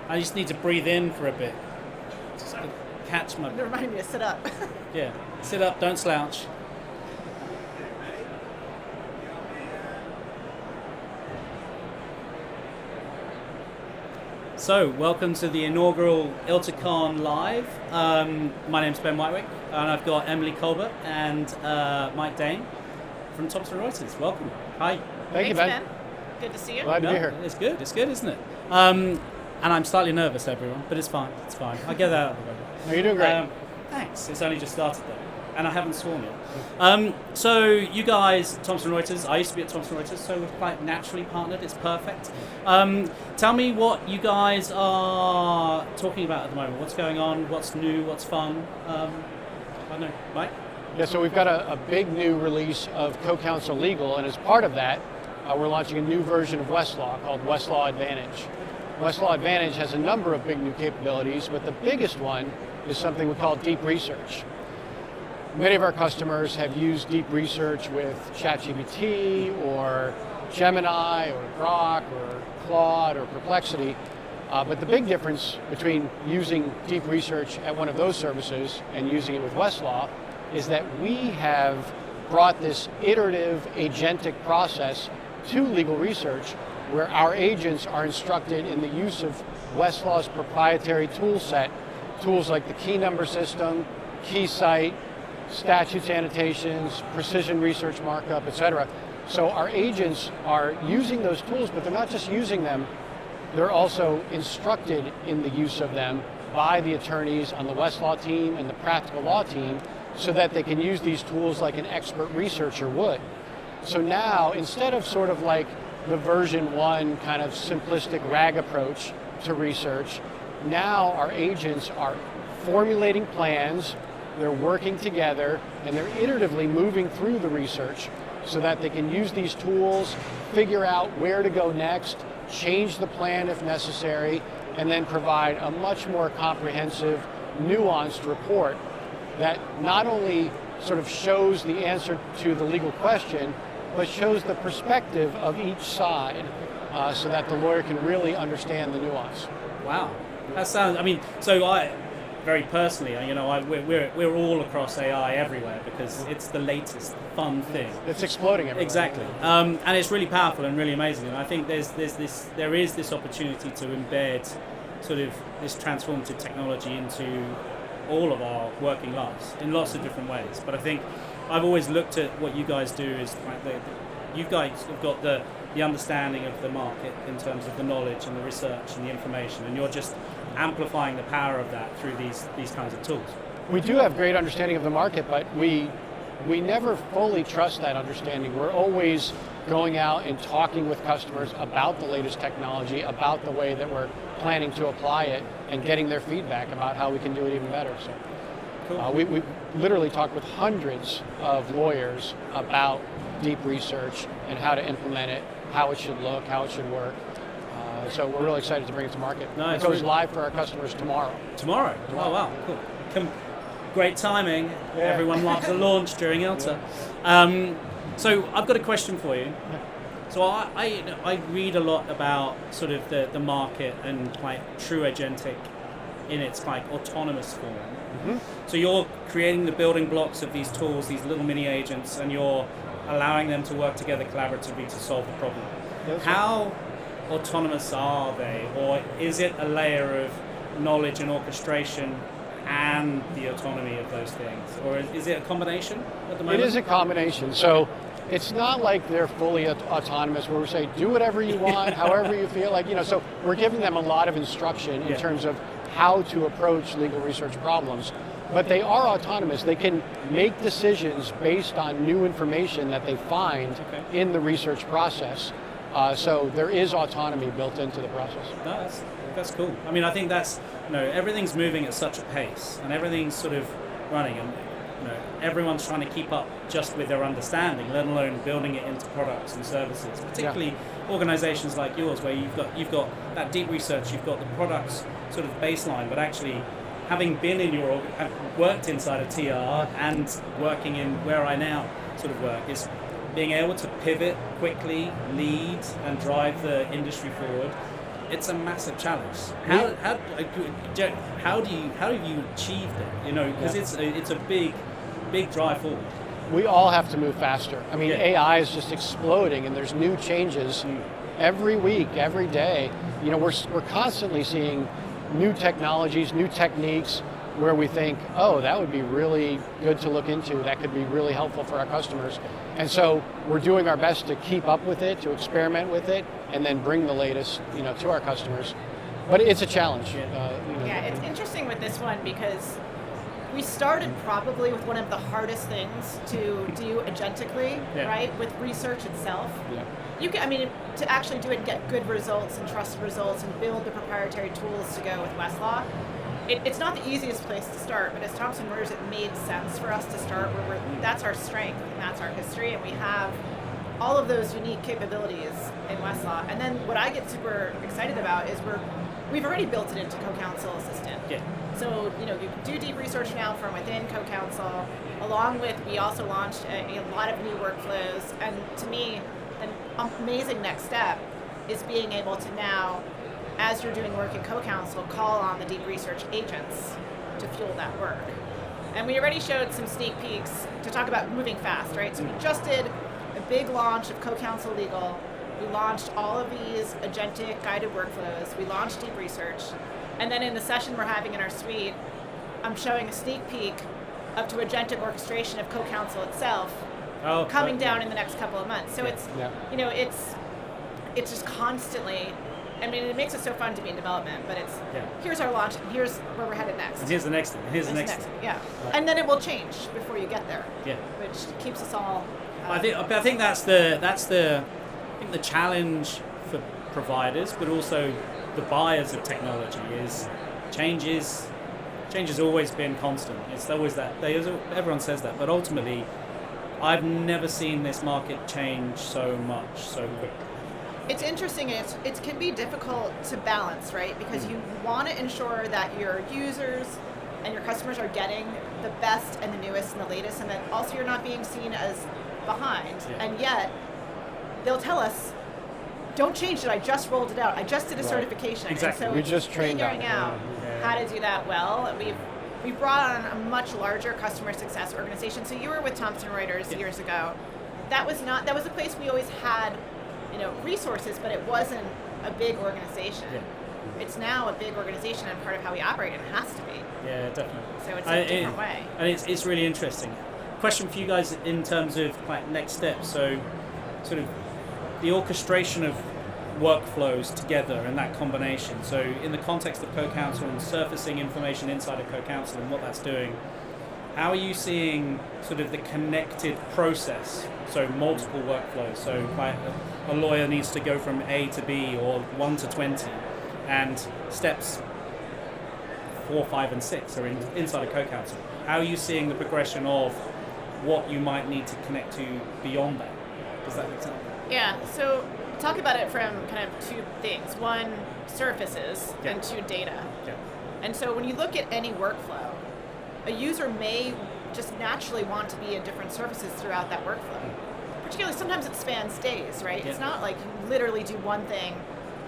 I just need to breathe in for a bit. Just catch my... Remind me to sit up. Yeah, sit up, don't slouch. So, welcome to the inaugural ILTACON Live. My name's Ben Wightwick, and I've got Emily Colbert and Mike Dahn from Thomson Reuters. Welcome. Hi. Thank you, Ben. Good to see you. Glad to be here. It's good, isn't it? And I'm slightly nervous, everyone, but it's fine. I'll get that out of the way. No, you're doing great. Thanks. It's only just started though, and I haven't sworn yet. So you guys, Thomson Reuters, I used to be at Thomson Reuters, so we're quite naturally partnered. It's perfect. Tell me what you guys are talking about at the moment. What's going on? What's new? What's fun? I don't know, Mike? Yeah, so we've got a big new release of Co-Counsel Legal, and as part of that, we're launching a new version of Westlaw called Westlaw Advantage. Westlaw Advantage has a number of big new capabilities, but the biggest one is something we call deep research. Many of our customers have used deep research with ChatGPT or Gemini or Grok or Claude or Perplexity, but the big difference between using deep research at one of those services and using it with Westlaw is that we have brought this iterative agentic process to legal research where our agents are instructed in the use of Westlaw's proprietary tool set, tools like the key number system, key cite, statutes annotations, precision research markup, etc. So our agents are using those tools, but they're not just using them, they're also instructed in the use of them by the attorneys on the Westlaw team and the practical law team so that they can use these tools like an expert researcher would. So now, instead of sort of like the version 1 kind of simplistic RAG approach to research, now our agents are formulating plans, they're working together, and they're iteratively moving through the research so that they can use these tools, figure out where to go next, change the plan if necessary, and then provide a much more comprehensive, nuanced report that not only sort of shows the answer to the legal question, but shows the perspective of each side so that the lawyer can really understand the nuance. Wow, that sounds. I mean, so I, very personally, we're all across AI everywhere because it's the latest fun thing. It's exploding everywhere. Exactly, and it's really powerful and really amazing. And I think there is this opportunity to embed sort of this transformative technology into all of our working lives in lots of different ways. But I think I've always looked at what you guys do as like you guys have got the understanding of the market in terms of the knowledge and the research and the information, and you're just amplifying the power of that through these kinds of tools. We do have great understanding of the market, but we never fully trust that understanding. We're always going out and talking with customers about the latest technology, about the way that we're planning to apply it, and getting their feedback about how we can do it even better. So. Cool. We literally talk with hundreds of lawyers about deep research and how to implement it, how it should look, how it should work. So we're really excited to bring it to market. No, it goes live for our customers tomorrow. Tomorrow? Oh wow, cool. Great timing. Yeah. Everyone loves a launch during ILTA. Yeah. So I've got a question for you. So I read a lot about sort of the market and like true agentic in its like autonomous form. Mm-hmm. So you're creating the building blocks of these tools, these little mini agents, and you're allowing them to work together collaboratively to solve the problem. Yes. How autonomous are they, or is it a layer of knowledge and orchestration and the autonomy of those things, or is it a combination at the moment? It is a combination. So it's not like they're fully autonomous where we say do whatever you want, however you feel like, so we're giving them a lot of instruction in terms of how to approach legal research problems, but they are autonomous. They can make decisions based on new information that they find in the research process. So there is autonomy built into the process. No, that's cool. I mean, I think that's, everything's moving at such a pace and everything's sort of running, and everyone's trying to keep up just with their understanding, let alone building it into products and services, particularly organizations like yours where you've got that deep research, you've got the products sort of baseline, but actually having been in worked inside a TR and working in where I now sort of work is being able to pivot quickly, lead and drive the industry forward it's a massive challenge. How do you achieve that? You know, because it's a big drive forward. We all have to move faster. I mean, AI is just exploding, and there's new changes every week, every day. You know, we're constantly seeing new technologies, new techniques, where we think, oh, that would be really good to look into. That could be really helpful for our customers. And so we're doing our best to keep up with it, to experiment with it, and then bring the latest, you know, to our customers. But it's a challenge. It's interesting with this one because we started probably with one of the hardest things to do agentically, right? With research itself. Yeah. You can, I mean, to actually do it and get good results and trusted results and build the proprietary tools to go with Westlaw. It's not the easiest place to start, but as Thomson Reuters, it made sense for us to start where that's our strength and that's our history, and we have all of those unique capabilities in Westlaw. And then what I get super excited about is we've already built it into Co-Counsel Assistant. Yeah. So, you know, you can do deep research now from within Co-Counsel, along with, we also launched a lot of new workflows, and to me, an amazing next step is being able to now, as you're doing work in Co-Counsel, call on the deep research agents to fuel that work. And we already showed some sneak peeks to talk about moving fast, right? So we just did a big launch of Co-Counsel Legal. We launched all of these agentic guided workflows. We launched deep research. And then in the session we're having in our suite, I'm showing a sneak peek up to agentic orchestration of Co-Counsel itself coming down in the next couple of months. So it's, you know, it's just constantly, I mean, it makes it so fun to be in development, but it's, here's our launch, and here's where we're headed next. And here's the next thing, here's the next thing. Yeah, and then it will change before you get there. Yeah. Which keeps us all... I think that's the challenge for providers, but also the buyers of technology is change has always been constant. It's always that. Everyone says that, but ultimately, I've never seen this market change so much so quickly. It's interesting. It can be difficult to balance, right? Because you want to ensure that your users and your customers are getting the best and the newest and the latest, and that also you're not being seen as behind. And yet, they'll tell us, don't change it, I just rolled it out. I just did a certification. Exactly. And so We just trained figuring out how to do that well. And we've brought on a much larger customer success organization. So you were with Thomson Reuters years ago. That was a place we always had, you know, resources, but it wasn't a big organization. It's now a big organization and part of how we operate, and it has to be. Yeah, definitely. So it's a different way. And it's really interesting. Question for you guys in terms of like next steps. So sort of the orchestration of workflows together and that combination. So in the context of Co-Counsel and surfacing information inside of Co-Counsel and what that's doing, how are you seeing sort of the connected process? So multiple workflows. So like a lawyer needs to go from A to B or 1 to 20, and steps 4, 5, and 6 are inside of Co-Counsel. How are you seeing the progression of what you might need to connect to beyond that? Does that make sense? Yeah, so talk about it from kind of two things. One, surfaces, and two, data. And so when you look at any workflow, a user may just naturally want to be in different surfaces throughout that workflow. Particularly, sometimes it spans days, right? It's not like you literally do one thing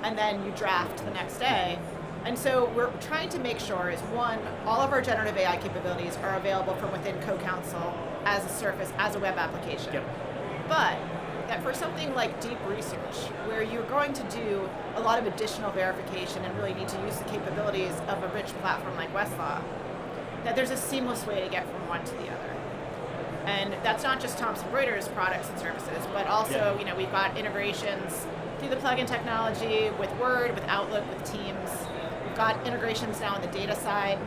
and then you draft the next day. And so we're trying to make sure is, one, all of our generative AI capabilities are available from within Co-Counsel as a surface, as a web application. But that for something like deep research, where you're going to do a lot of additional verification and really need to use the capabilities of a rich platform like Westlaw, that there's a seamless way to get from one to the other. And that's not just Thomson Reuters products and services, but also, you know, we've got integrations through the plugin technology with Word, with Outlook, with Teams. We've got integrations now on the data side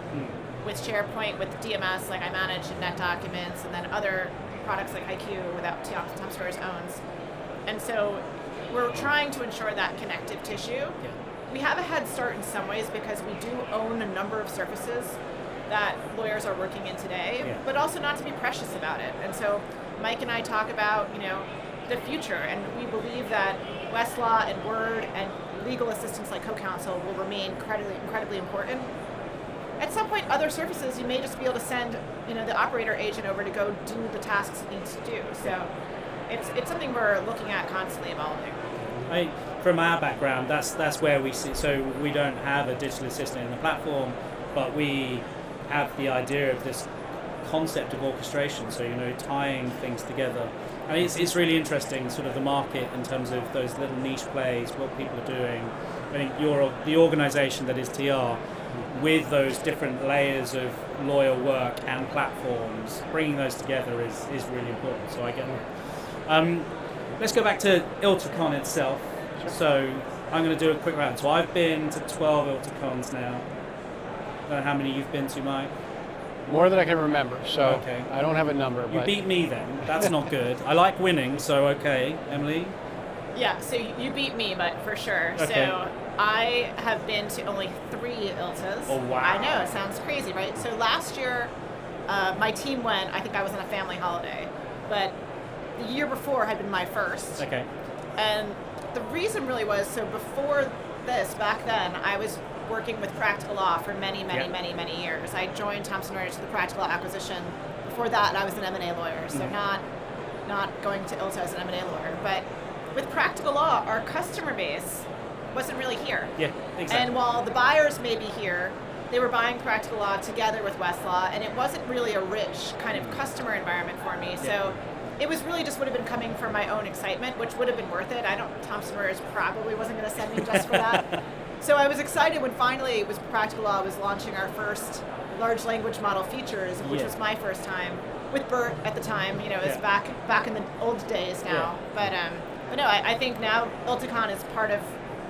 with SharePoint, with DMS, like I manage in NetDocuments, and then other products like IQ without Thomson Reuters owns. And so we're trying to ensure that connective tissue. We have a head start in some ways because we do own a number of services that lawyers are working in today, but also not to be precious about it. And so Mike and I talk about, you know, the future, and we believe that Westlaw and Word and legal assistants like Co-Counsel will remain incredibly important. At some point, other services, you may just be able to send, you know, the operator agent over to go do the tasks it needs to do. So it's something we're looking at constantly evolving. from our background, that's where we see. So we don't have a digital assistant in the platform, but we have the idea of this concept of orchestration. So tying things together. And it's really interesting, sort of the market in terms of those little niche plays, what people are doing. I think the organisation that is TR, with those different layers of lawyer work and platforms, bringing those together is really important. So I get that. Let's go back to ILTACON itself. Sure. So I'm going to do a quick round. So I've been to 12 ILTACONs now. I don't know how many you've been to, Mike. More than I can remember, so okay. I don't have a number. You beat me then. That's not good. I like winning, so okay. Emily? Yeah, so you beat me, but for sure. Okay. So I have been to only 3 ILTAs. Oh, wow. I know, it sounds crazy, right? So last year, my team went. I think I was on a family holiday, but the year before had been my first. Okay. And the reason really was, so before this, back then, I was working with practical law for many years. I joined Thomson Reuters for the practical law acquisition. Before that, I was an M&A lawyer, so not going to ILTA as an M&A lawyer. But with practical law, our customer base wasn't really here. Yeah, exactly. And while the buyers may be here, they were buying practical law together with Westlaw, and it wasn't really a rich kind of customer environment for me. Yeah. So it was really just would have been coming from my own excitement, which would have been worth it. Thomson Reuters probably wasn't going to send me just for that. So I was excited when finally it was Practical Law was launching our first large language model features, which was my first time with Bert at the time. It was back in the old days now. Yeah. But no, I think now ILTACON is part of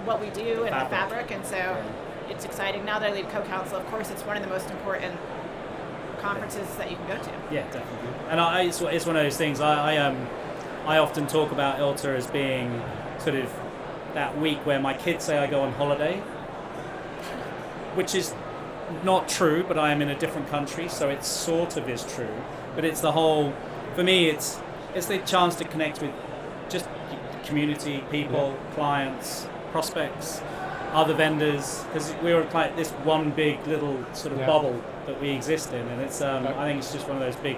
what we do and the fabric, and so it's exciting. Now that I lead co-counsel, of course, it's one of the most important conferences that you can go to. Yeah, definitely. And it's one of those things. I often talk about ILTA as being sort of that week where my kids say I go on holiday, which is not true, but I am in a different country, so it sort of is true. But it's the whole, for me, it's the chance to connect with just community, people, clients, prospects, other vendors, because we're like this one big little sort of bubble that we exist in, and it's I think it's just one of those big.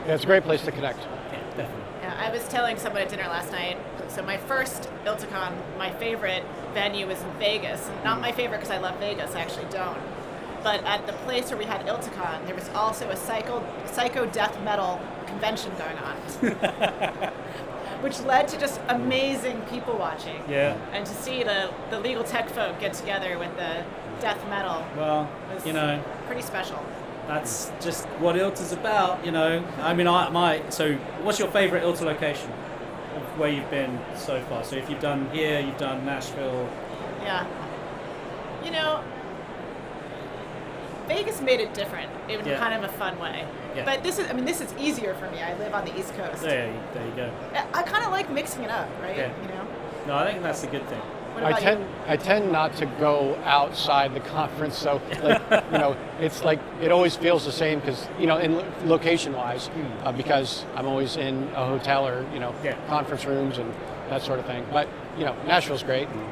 Yeah, it's a great place to connect. Yeah, definitely. Yeah, I was telling someone at dinner last night. So my first ILTACON, my favorite venue was in Vegas. Not my favorite because I love Vegas, I actually don't. But at the place where we had ILTACON, there was also a psycho death metal convention going on, which led to just amazing people watching. Yeah. And to see the legal tech folk get together with the death metal. Well, was pretty special. That's just what ILTA's about, I mean, so what's your favorite ILTA location of where you've been so far? So if you've done here, you've done Nashville. Yeah. Vegas made it different in kind of a fun way. Yeah. But this is easier for me. I live on the East Coast. There you go. I kind of like mixing it up, right? Yeah. No, I think that's a good thing. I tend not to go outside the conference, so it's like it always feels the same because in location-wise, because I'm always in a hotel or conference rooms and that sort of thing. But Nashville's great, and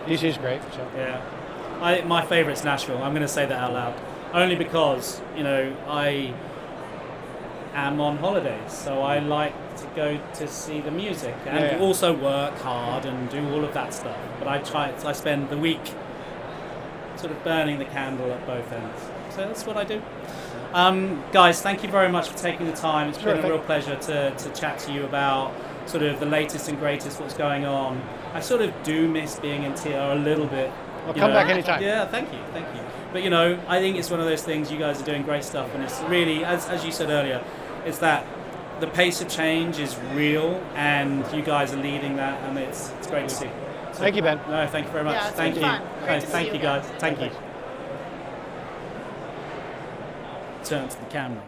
DC's great. So my favorite's Nashville. I'm going to say that out loud, only because I am on holidays, so I like to go to see the music and also work hard and do all of that stuff. But I spend the week sort of burning the candle at both ends. So that's what I do. Guys, thank you very much for taking the time. It's been a real pleasure to chat to you about sort of the latest and greatest, what's going on. I sort of do miss being in TR a little bit. Well, come back anytime. Yeah, thank you. But I think it's one of those things. You guys are doing great stuff, and it's really, as you said earlier, it's that the pace of change is real, and you guys are leading that, and it's great to see. So, thank you, Ben. No, thank you very much. Yeah, it's thank been you. fun. Great to Thank see you, you guys. again. Thank you. Turn to the camera.